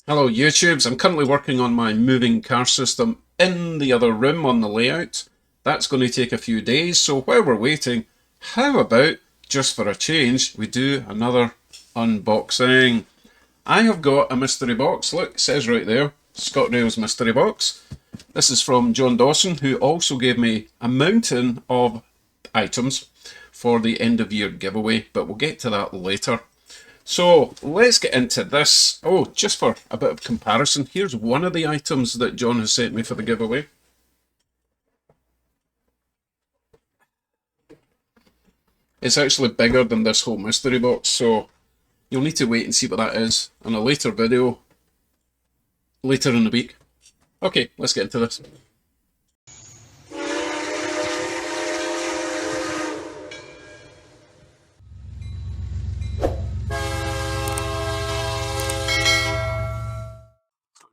Hello YouTubes, I'm currently working on my moving car system in the other room on the layout. That's going to take a few days, so while we're waiting, how about, just for a change, we do another unboxing. I have got a mystery box, look, it says right there, ScotRail's mystery box. This is from John Dawson, who also gave me a mountain of items for the end of year giveaway, but we'll get to that later. So let's get into this. Oh, just for a bit of comparison, here's one of the items that John has sent me for the giveaway. It's actually bigger than this whole mystery box, so you'll need to wait and see what that is in a later video, later in the week. Okay, let's get into this.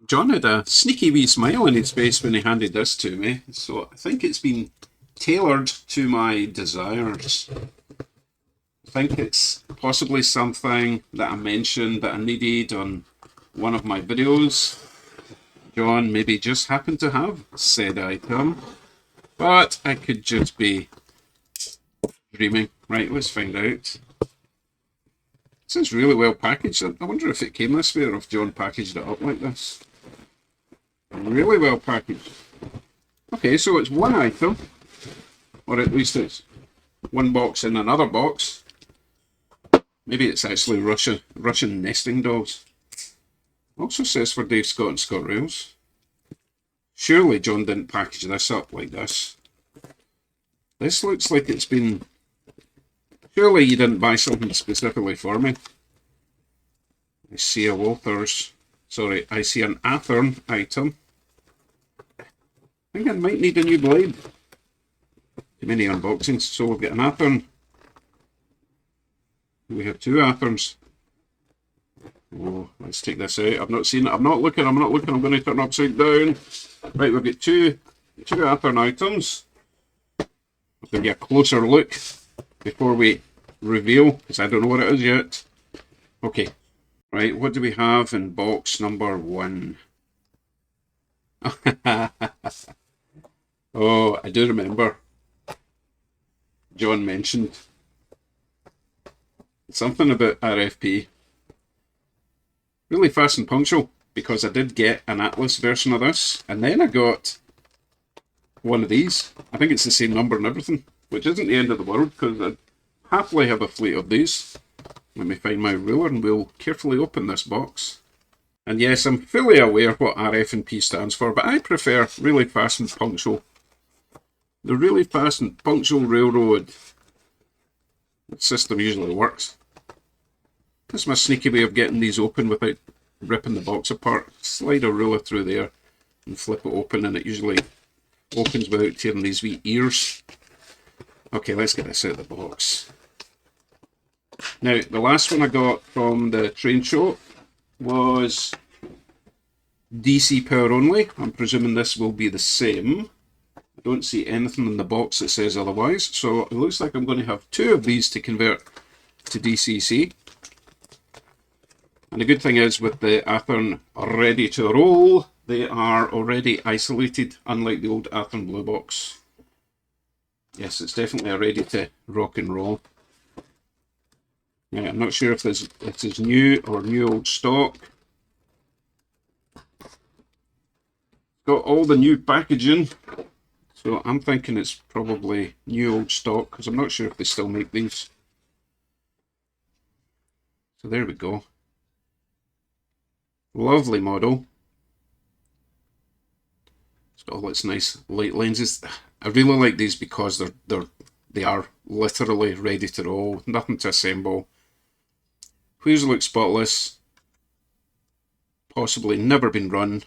John had a sneaky wee smile on his face when he handed this to me, so I think it's been tailored to my desires. I think it's possibly something that I mentioned that I needed on one of my videos. John maybe just happened to have said item, but I could just be dreaming. Right, let's find out. This is really well packaged. I wonder if it came this way or if John packaged it up like this. Really well packaged. Okay, so it's one item, or at least it's one box in another box. Maybe it's actually Russian nesting dolls. Also says for Dave Scott and ScotRails. Surely John didn't package this up like this. This looks like it's been... Surely you didn't buy something specifically for me. I see a Walters... Sorry, I see an Athearn item. I think I might need a new blade. Too many unboxings. So we've got an Athearn. We have two Athearns. Oh, let's take this out. I've not seen it. I'm not looking. I'm going to turn upside down. Right, we've got two Athearn items. I'll give you a closer look before we reveal, because I don't know what it is yet. Okay. Right, what do we have in box number 1? Oh, I do remember. John mentioned something about RFP. Really fast and punctual, because I did get an Atlas version of this, and then I got one of these. I think it's the same number and everything, which isn't the end of the world, because I'd happily have a fleet of these. Let me find my ruler and we'll carefully open this box. And yes, I'm fully aware what RF&P stands for, but I prefer really fast and punctual. The really fast and punctual railroad system usually works. That's my sneaky way of getting these open without ripping the box apart. Slide a ruler through there and flip it open, and it usually opens without tearing these wee ears. Okay, let's get this out of the box. Now, the last one I got from the train show was DC power only. I'm presuming this will be the same. I don't see anything in the box that says otherwise, so it looks like I'm going to have two of these to convert to DCC. And the good thing is, with the Athearn ready to roll, they are already isolated, unlike the old Athearn Blue Box. Yes, it's definitely ready to rock and roll. Yeah, I'm not sure if this is new or new old stock. Got all the new packaging, so I'm thinking it's probably new old stock, because I'm not sure if they still make these. So there we go. Lovely model. It's got all its nice light lenses. I really like these because they are literally ready to roll. Nothing to assemble. Wheels look spotless. Possibly never been run.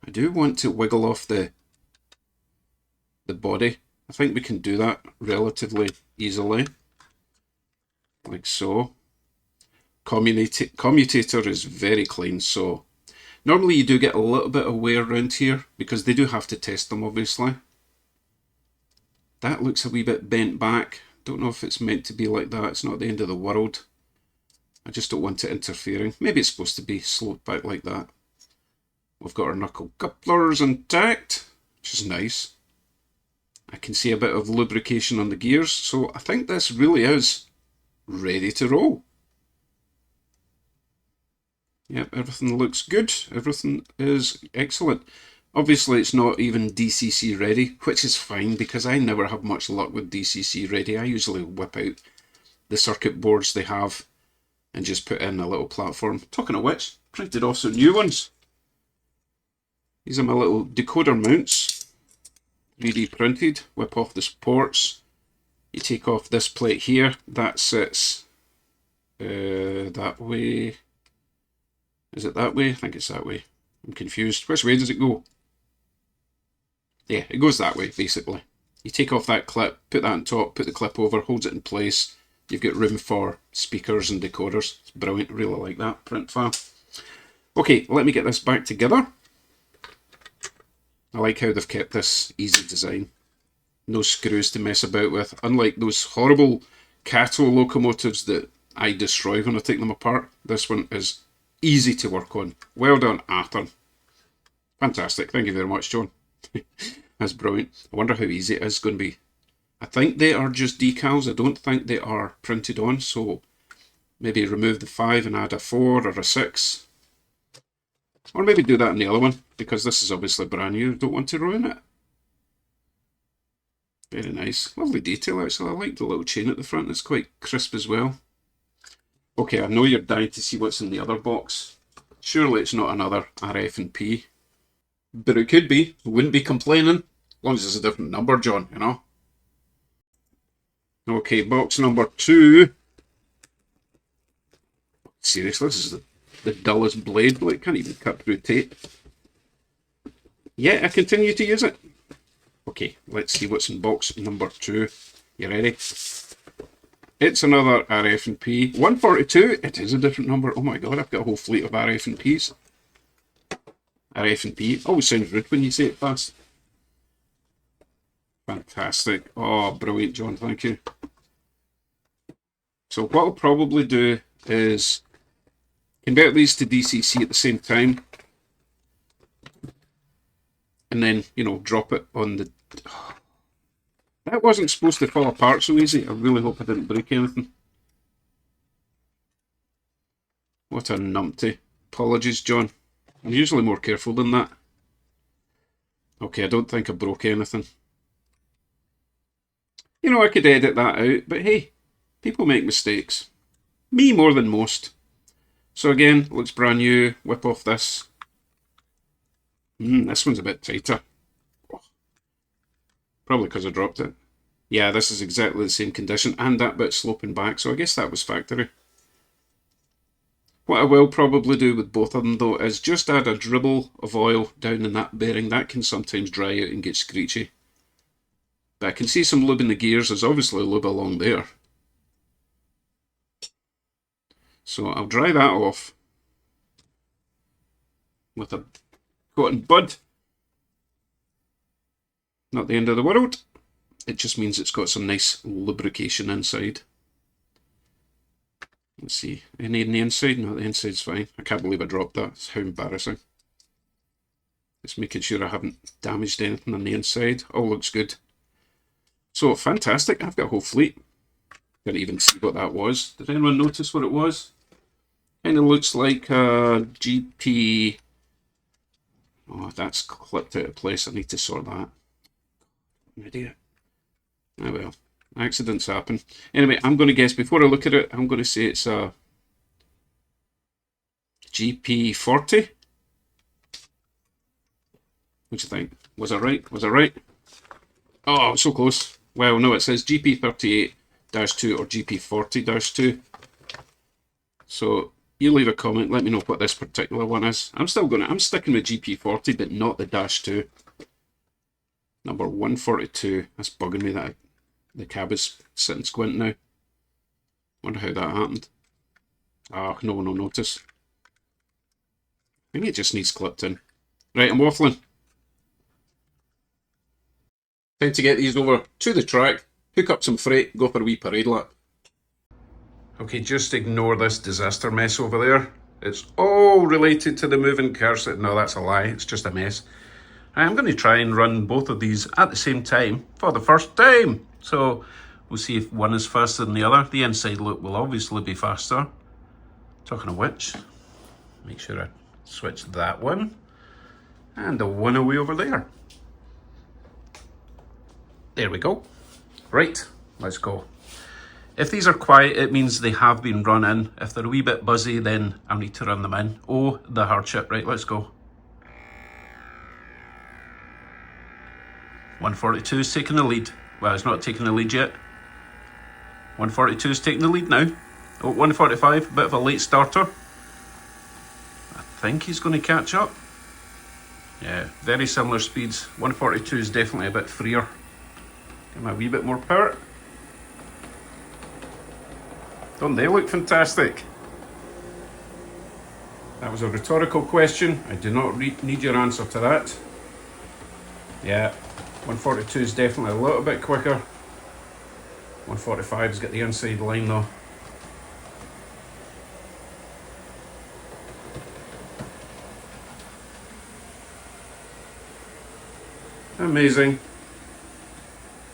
I do want to wiggle off the body. I think we can do that relatively easily. Like so. Commutator is very clean, so normally you do get a little bit of wear around here because they do have to test them, obviously. That looks a wee bit bent back. Don't know if it's meant to be like that. It's not the end of the world. I just don't want it interfering. Maybe it's supposed to be sloped back like that. We've got our knuckle couplers intact, which is nice. I can see a bit of lubrication on the gears, so I think this really is ready to roll. Yep, everything looks good. Everything is excellent. Obviously, it's not even DCC ready, which is fine because I never have much luck with DCC ready. I usually whip out the circuit boards they have and just put in a little platform. Talking of which, printed off some new ones. These are my little decoder mounts, 3D printed. Whip off the supports. You take off this plate here. That sits that way. Is it that way? I think it's that way. I'm confused. Which way does it go? Yeah, it goes that way, basically. You take off that clip, put that on top, put the clip over, holds it in place. You've got room for speakers and decoders. It's brilliant. Really like that print file. Okay, let me get this back together. I like how they've kept this easy design. No screws to mess about with. Unlike those horrible Cato locomotives that I destroy when I take them apart, this one is easy to work on. Well done, Arthur. Fantastic. Thank you very much, John. That's brilliant. I wonder how easy it is going to be. I think they are just decals. I don't think they are printed on, so maybe remove the 5 and add a 4 or a 6. Or maybe do that in the other one, because this is obviously brand new. Don't want to ruin it. Very nice. Lovely detail, actually. I like the little chain at the front. It's quite crisp as well. Okay, I know you're dying to see what's in the other box. Surely it's not another RF&P. But it could be. Wouldn't be complaining. As long as it's a different number, John, you know. Okay, box number 2. Seriously, this is the dullest blade. Like, can't even cut through tape. Yeah, I continue to use it. Okay, let's see what's in box number 2. You ready? It's another RF&P. 142. It is a different number. Oh my god, I've got a whole fleet of RF&Ps. RF&P. Always sounds rude when you say it fast. Fantastic. Oh, brilliant, John. Thank you. So what I'll probably do is convert these to DCC at the same time. And then, you know, drop it on the... That wasn't supposed to fall apart so easy. I really hope I didn't break anything. What a numpty. Apologies, John. I'm usually more careful than that. Okay, I don't think I broke anything. You know, I could edit that out, but hey, people make mistakes. Me more than most. So again, looks brand new. Whip off this. This one's a bit tighter. Probably because I dropped it. Yeah, this is exactly the same condition, and that bit sloping back, so I guess that was factory. What I will probably do with both of them, though, is just add a dribble of oil down in that bearing. That can sometimes dry out and get screechy. But I can see some lube in the gears. There's obviously lube along there. So I'll dry that off with a cotton bud. Not the end of the world. It just means it's got some nice lubrication inside. Let's see. Any in the inside? No, the inside's fine. I can't believe I dropped that. It's how embarrassing. Just making sure I haven't damaged anything on the inside. All looks good. So, fantastic. I've got a whole fleet. Didn't even see what that was. Did anyone notice what it was? Kind of looks like a GP... Oh, that's clipped out of place. I need to sort that. An idiot. Oh well. Accidents happen. Anyway, I'm going to guess, before I look at it, I'm going to say it's a GP40. What do you think? Was I right? Was I right? Oh, so close. Well, no, it says GP38-2 or GP40-2. So, you leave a comment, let me know what this particular one is. I'm sticking with GP40, but not the -2. Number 142. That's bugging me that the cab is sitting squint now. Wonder how that happened. Ah, no one will notice. I think it just needs clipped in. Right, I'm waffling. Time to get these over to the track, hook up some freight, go for a wee parade lap. Okay, just ignore this disaster mess over there. It's all related to the moving cursor. No, that's a lie. It's just a mess. I'm going to try and run both of these at the same time for the first time. So we'll see if one is faster than the other. The inside loop will obviously be faster. Talking of which, make sure I switch that one. And the one away over there. There we go. Right, let's go. If these are quiet, it means they have been run in. If they're a wee bit buzzy, then I'll need to run them in. Oh, the hardship. Right, let's go. 142 is taking the lead. Well, it's not taking the lead yet. 142 is taking the lead now. Oh, 145, bit of a late starter. I think he's going to catch up. Yeah, very similar speeds. 142 is definitely a bit freer. Give him a wee bit more power. Don't they look fantastic? That was a rhetorical question. I do not need your answer to that. Yeah, 142 is definitely a little bit quicker. 145's got the inside line though. Amazing.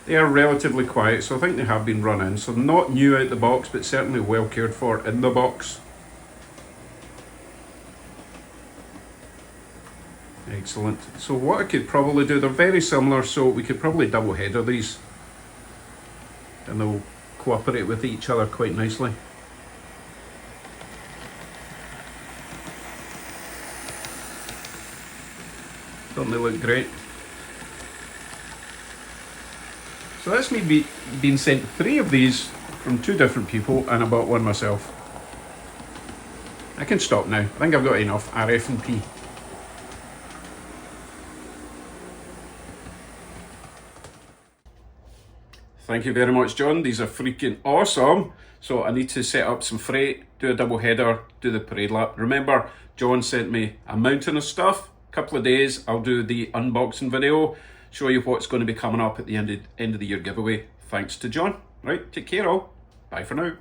They are relatively quiet, so I think they have been run in. So not new out the box, but certainly well cared for in the box. Excellent. So what I could probably do, they're very similar, so we could probably double header these. And they'll cooperate with each other quite nicely. Don't they look great? So that's me being sent 3 of these from 2 different people, and I bought one myself. I can stop now. I think I've got enough RF and P. Thank you very much, John. These are freaking awesome. So I need to set up some freight, do a double header, do the parade lap. Remember, John sent me a mountain of stuff. A couple of days, I'll do the unboxing video, show you what's going to be coming up at the end of the year giveaway. Thanks to John. Right, take care all. Bye for now.